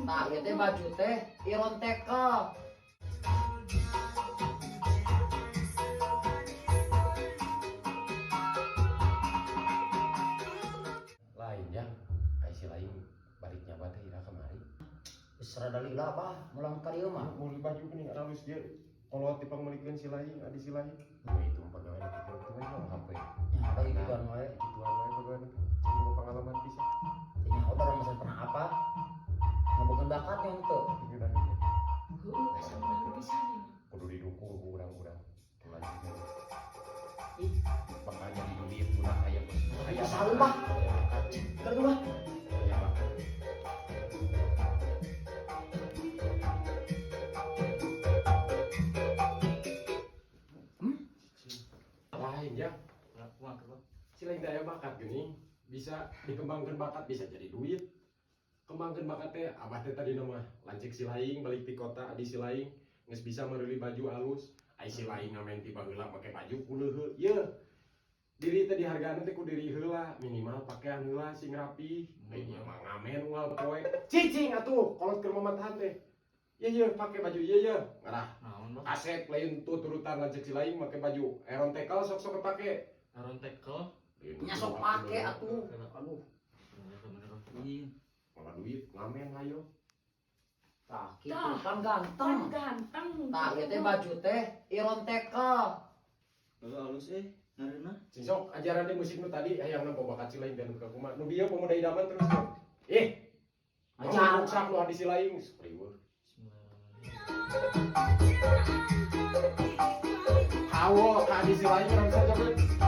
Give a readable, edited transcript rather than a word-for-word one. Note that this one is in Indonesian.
Tak ieu teh baju teh iron tekel. Lain ya, si lain baliknya bade ira kemari. Geus rada lila bah, mulang ka dieu mah. Mau baju gini halus dia. Kalau tipang melikeun si lain, adi si lain. Oh itu pegawai di itu mah hampir. Ya ada gituan wae. Gituan wae pegawai. Cuma pengalaman pisan. Nya udah mesen pernah apa? Ngebokeun bakatnya henteu. Ini dan ini. Heeh, asa bener pisan ya. Kudu didukung ku urang-urang. Kelanjutan. Ih, Bakal jadi duit ulah aya. Aya Salah, Bah. Keur mah. Aya bakat. Lain ya. Si lain daya bakat gini bisa dikembangkan bakat bisa jadi duit. Kembangkan bakatnya abah teh tadi nama lancik si laing balik di kota adi si laing geus bisa mereuli baju alus. Ai si laing ngamen tiba heula make baju kuleuh. Ye. Diri teh dihargaan teh ku diri heula, minimal pakaian heula sing rapi. Ieu mah ngamen unggal poe. Cicing atuh kolot keur mamatahan teh. Ye pake baju ye ngarah. Naon, Bang? Asep lain tuh turutan lancik si laing make baju Eron tekel sok-sok kepake. Aron tekel. Nya sok pake atuh. Aduh, Iya. Malah duit ngamen ayo. tah kitu Tah. kan Kan ganteng. ganteng. Tak ieu teh baju teh iron tekel. Kalau halus ngareuna. Sisok ajaran di musik nu tadi hayang nempo bakat si lain dan buka kumaha. Nu dia pemuda idaman terus. Ajar. Ajar nu adi si lain. Priweuh. Hawo ka adi si lain urang saja, Bet.